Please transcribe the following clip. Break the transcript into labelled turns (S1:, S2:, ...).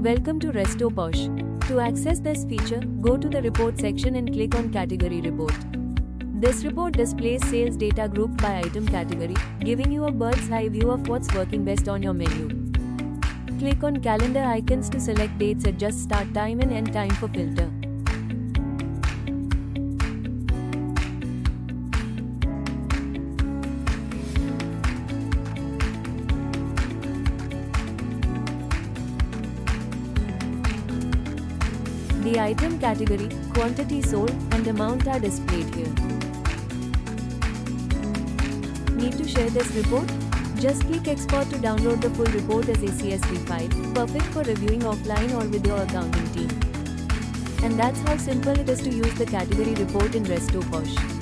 S1: Welcome to Restro POS. To access this feature, go to the report section and click on category report. This report displays sales data grouped by item category, giving you a bird's eye view of what's working best on your menu. Click on calendar icons to select dates, adjust start time and end time for filter. The item category, quantity sold, and amount are displayed here. Need to share this report? Just click Export to download the full report as a CSV file, perfect for reviewing offline or with your accounting team. And that's how simple it is to use the category report in Restro POS.